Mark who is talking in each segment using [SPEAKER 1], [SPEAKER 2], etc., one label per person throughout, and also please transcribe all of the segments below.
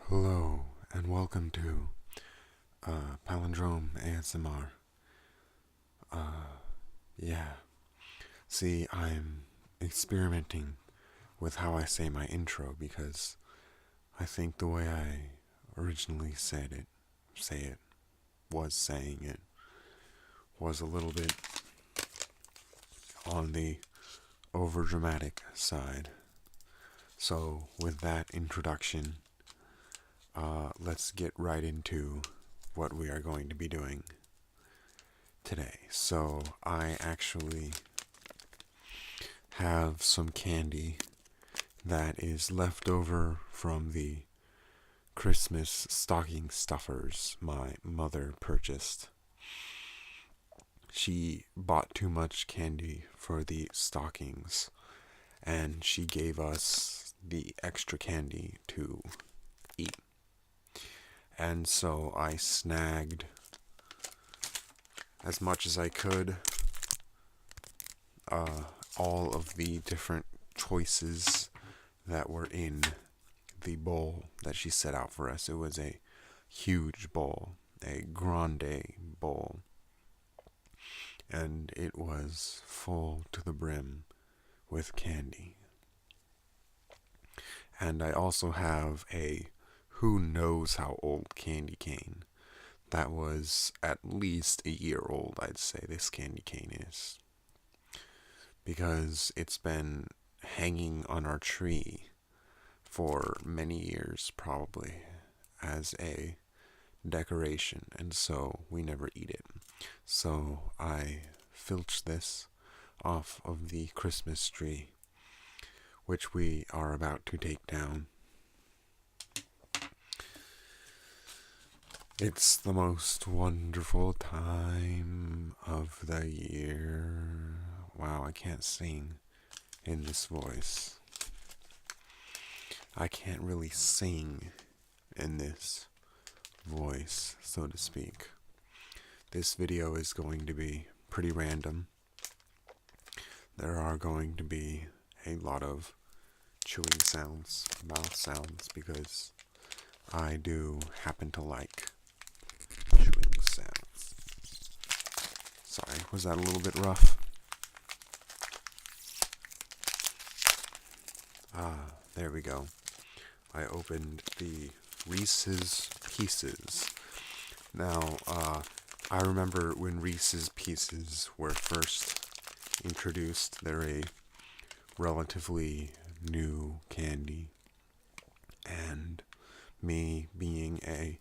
[SPEAKER 1] Hello, and welcome to Palindrome ASMR. Yeah, see, I'm experimenting with how I say my intro because I think the way I originally was saying it, was a little bit on the overdramatic side. So, with that introduction, let's get right into what we are going to be doing today. So, I actually have some candy that is left over from the Christmas stocking stuffers my mother purchased. She bought too much candy for the stockings, and she gave us the extra candy to eat. And so I snagged as much as I could, all of the different choices that were in the bowl that she set out for us. It was a huge bowl, a grande bowl, and it was full to the brim with candy. And I also have a who knows how old candy cane that was at least a year old, I'd say this candy cane is, because it's been hanging on our tree for many years, probably, as a decoration, and so we never eat it. So I filched this off of the Christmas tree, which we are about to take down. It's the most wonderful time of the year. Wow, I can't sing in this voice. I can't really sing in this voice, so to speak. This video is going to be pretty random. There are going to be a lot of chewing sounds, mouth sounds, because I do happen to like chewing sounds. Sorry, was that a little bit rough? There we go. I opened the Reese's Pieces. Now, I remember when Reese's Pieces were first introduced. They're a relatively new candy, and me being a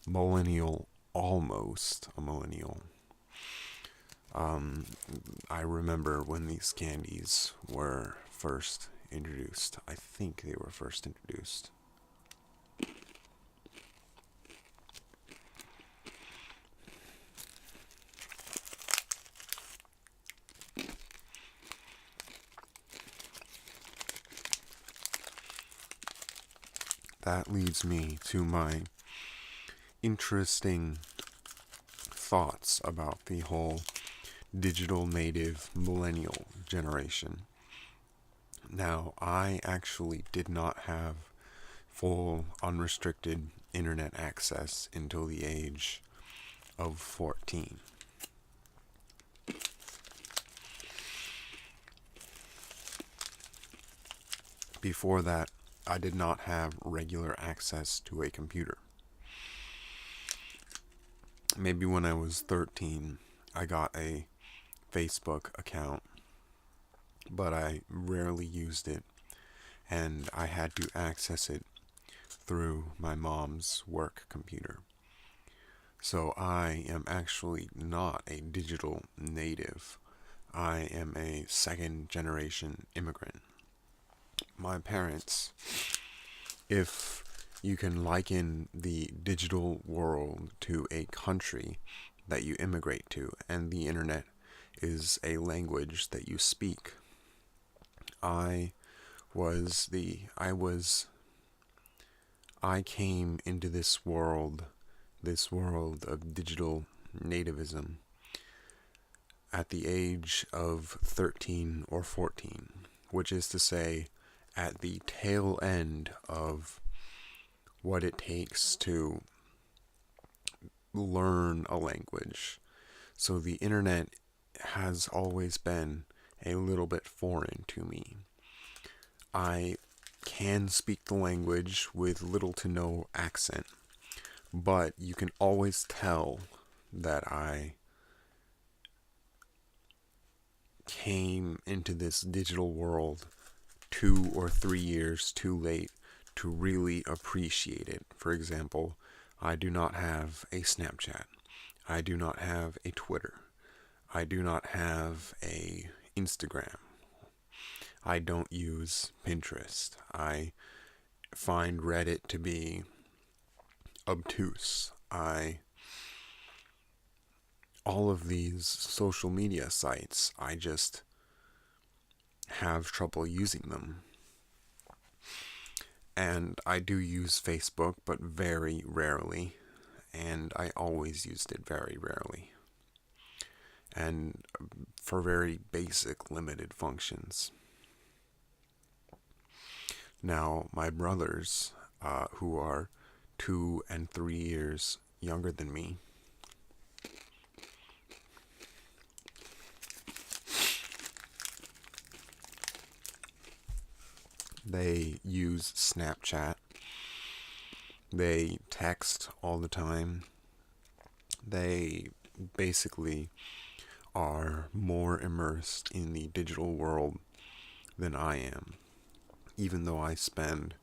[SPEAKER 1] millennial, almost a millennial, I remember when these candies were first introduced. I think they were first introduced. That leads me to my interesting thoughts about the whole digital native millennial generation. Now, I actually did not have full unrestricted internet access until the age of 14. Before that, I did not have regular access to a computer. Maybe when I was 13, I got a Facebook account, but I rarely used it, and I had to access it through my mom's work computer. So I am actually not a digital native. I am a second generation immigrant. My parents, if you can liken the digital world to a country that you immigrate to, and the internet is a language that you speak, I was the I came into this world of digital nativism at the age of 13 or 14, which is to say, at the tail end of what it takes to learn a language. So the internet has always been a little bit foreign to me. I can speak the language with little to no accent, but you can always tell that I came into this digital world 2 or 3 years too late to really appreciate it. For example, I do not have a Snapchat. I do not have a Twitter. I do not have a Instagram. I don't use Pinterest. I find Reddit to be obtuse. All of these social media sites, I just have trouble using them. And I do use Facebook, but very rarely. And I always used it very rarely. And for very basic, limited functions. Now, my brothers, who are 2 and 3 years younger than me, they use Snapchat. They text all the time. They basically are more immersed in the digital world than I am, even though I spend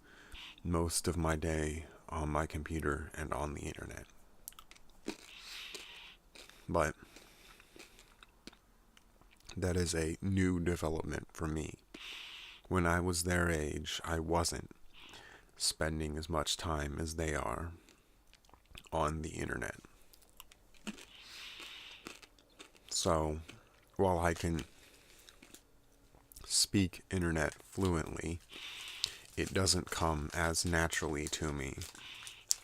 [SPEAKER 1] most of my day on my computer and on the internet. But that is a new development for me. When I was their age, I wasn't spending as much time as they are on the internet. So, while I can speak internet fluently, it doesn't come as naturally to me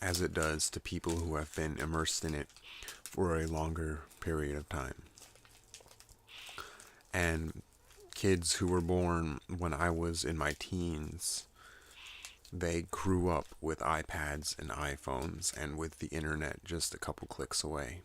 [SPEAKER 1] as it does to people who have been immersed in it for a longer period of time. And kids who were born when I was in my teens, they grew up with iPads and iPhones and with the internet just a couple clicks away.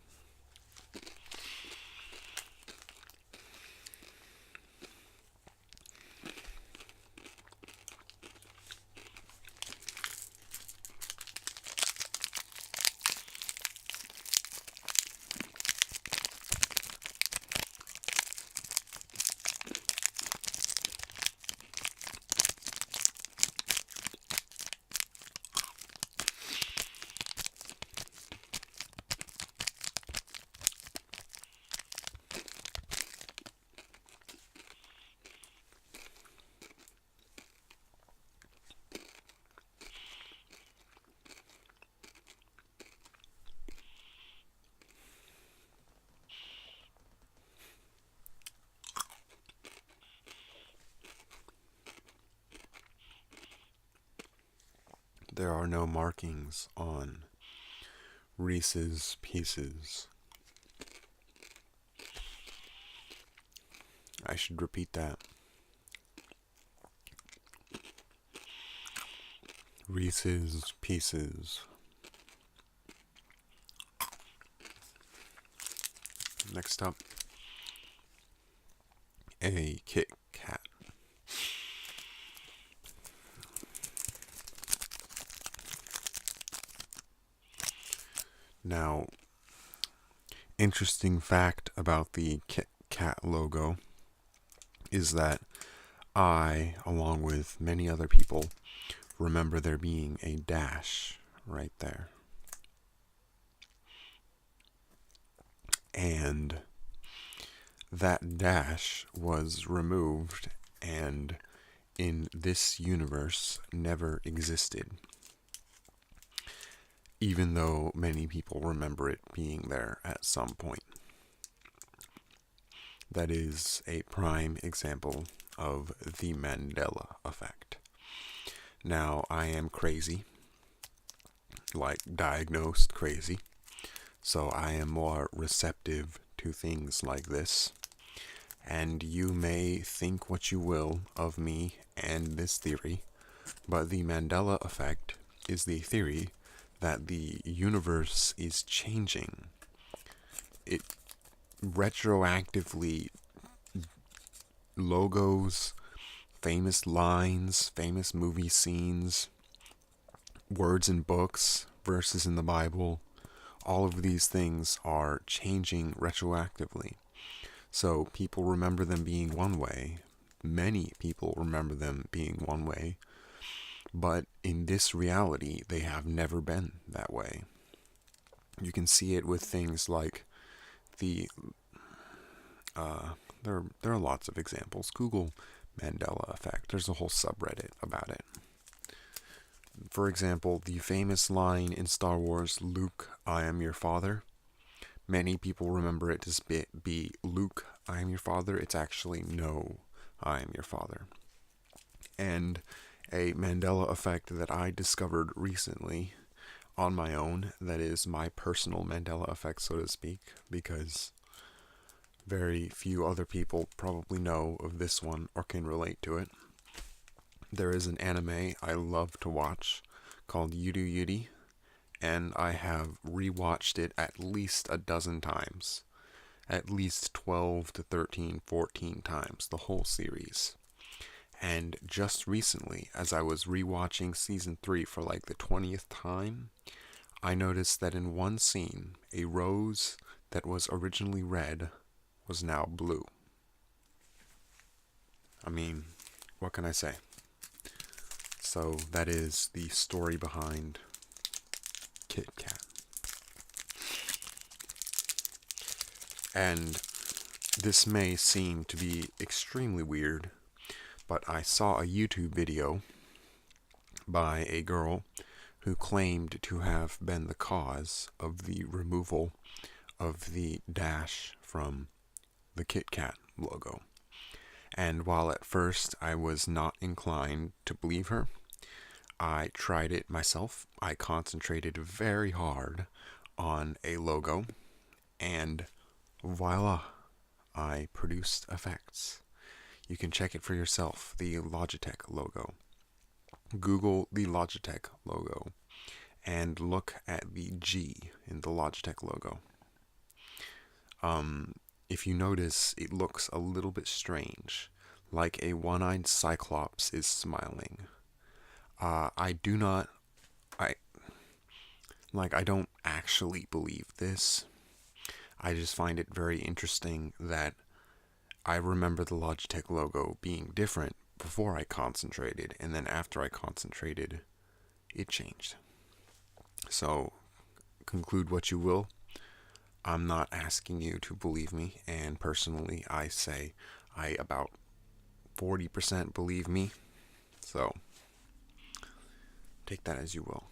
[SPEAKER 1] There are no markings on Reese's Pieces. I should repeat that. Reese's Pieces. Next up, a Kit Kat. Now, interesting fact about the Kit Kat logo is that I, along with many other people, remember there being a dash right there. And that dash was removed and in this universe never existed, even though many people remember it being there at some point. That is a prime example of the Mandela effect. Now, I am crazy, like diagnosed crazy, so I am more receptive to things like this. And you may think what you will of me and this theory, but the Mandela effect is the theory that the universe is changing. It retroactively logos, famous lines, famous movie scenes, words in books, verses in the Bible, all of these things are changing retroactively. So people remember them being one way. Many people remember them being one way. But in this reality, they have never been that way. You can see it with things like the there are lots of examples. Google Mandela effect. There's a whole subreddit about it. For example, the famous line in Star Wars, "Luke, I am your father." Many people remember it to be "Luke, I am your father." It's actually "No, I am your father." And a Mandela effect that I discovered recently on my own, that is my personal Mandela effect, so to speak, because very few other people probably know of this one or can relate to it. There is an anime I love to watch called Yudu Yuri, and I have rewatched it at least a dozen times. At least 12 to 13, 14 times, the whole series. And just recently, as I was rewatching season 3 for like the 20th time, I noticed that in one scene, a rose that was originally red was now blue. I mean, what can I say? So that is the story behind Kit Kat. And this may seem to be extremely weird, but I saw a YouTube video by a girl who claimed to have been the cause of the removal of the dash from the Kit Kat logo. And while at first I was not inclined to believe her, I tried it myself. I concentrated very hard on a logo, and voila, I produced effects. You can check it for yourself, the Logitech logo. Google the Logitech logo and look at the G in the Logitech logo. If you notice, it looks a little bit strange, like a one-eyed cyclops is smiling. I don't actually believe this. I just find it very interesting that I remember the Logitech logo being different before I concentrated, and then after I concentrated, it changed. So, conclude what you will. I'm not asking you to believe me, and personally, I say I about 40% believe me. So, take that as you will.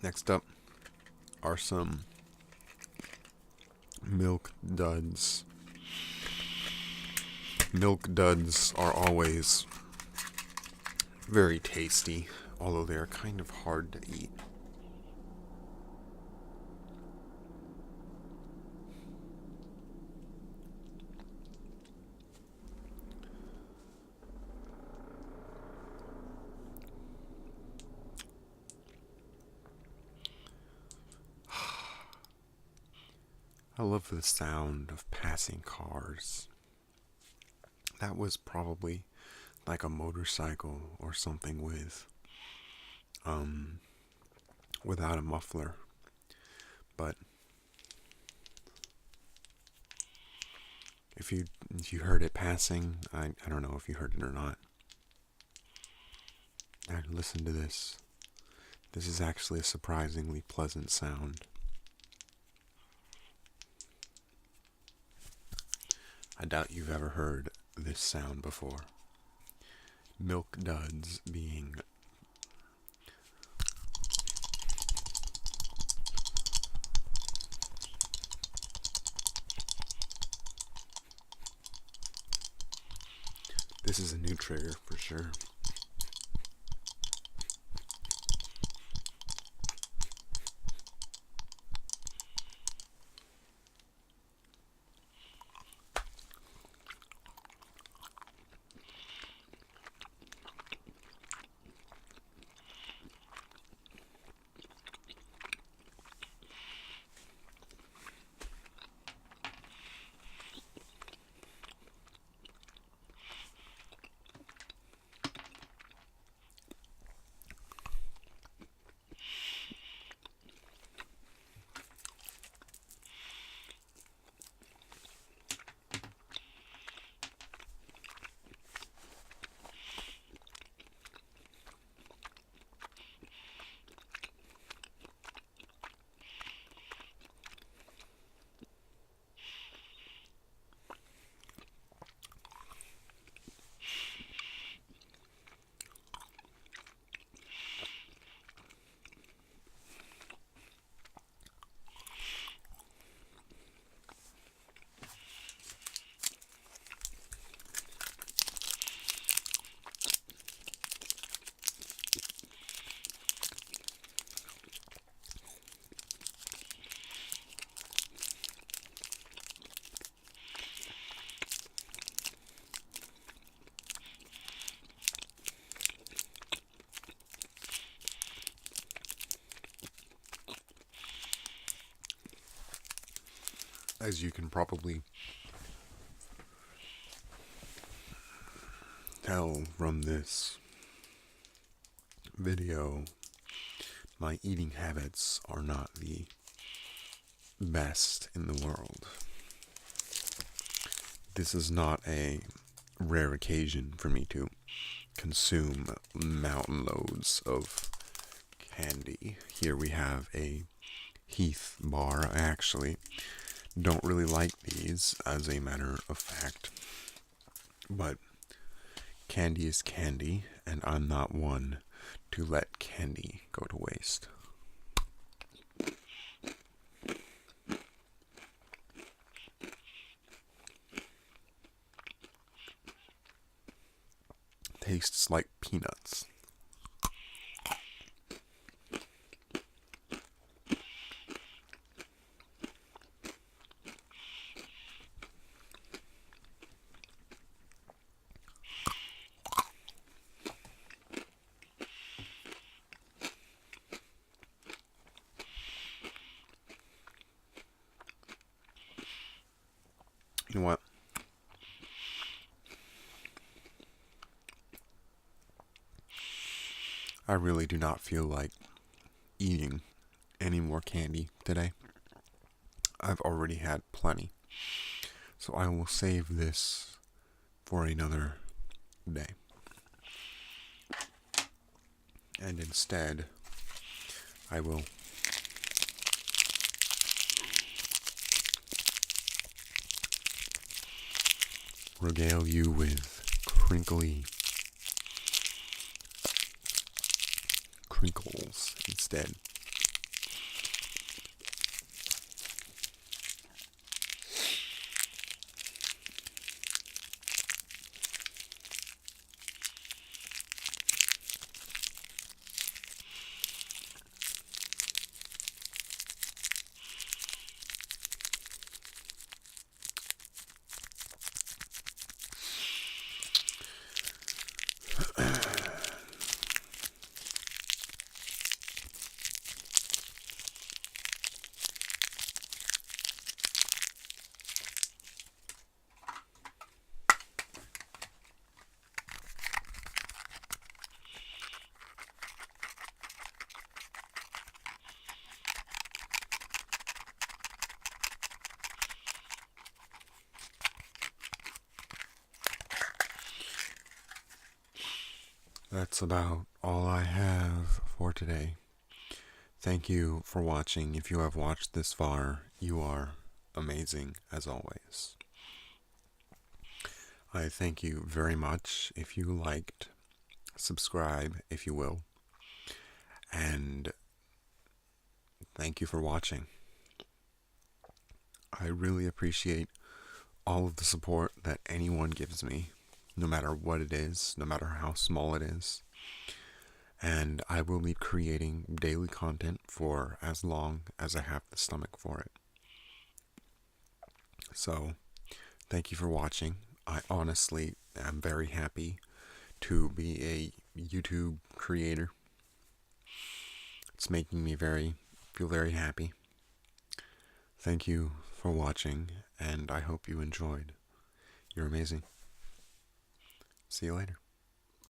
[SPEAKER 1] Next up are some Milk Duds. Milk Duds are always very tasty, although they are kind of hard to eat. I love the sound of passing cars. That was probably like a motorcycle or something without a muffler. But if you heard it passing, I don't know if you heard it or not. And listen to this. This is actually a surprisingly pleasant sound. I doubt you've ever heard this sound before. Milk duds being this is a new trigger for sure. As you can probably tell from this video, my eating habits are not the best in the world. This is not a rare occasion for me to consume mountain loads of candy. Here we have a Heath bar. I actually don't really like these, as a matter of fact, but candy is candy, and I'm not one to let candy go to waste. Tastes like peanuts. You know what? I really do not feel like eating any more candy today. I've already had plenty. So I will save this for another day. And instead, I will regale you with crinkly crinkles instead. That's about all I have for today. Thank you for watching. If you have watched this far, you are amazing as always. I thank you very much if you liked subscribe if you will. And thank you for watching. I really appreciate all of the support that anyone gives me, no matter what it is, no matter how small it is. And I will be creating daily content for as long as I have the stomach for it. So, thank you for watching. I honestly am very happy to be a YouTube creator. It's making me feel very happy. Thank you for watching, and I hope you enjoyed. You're amazing. See you later.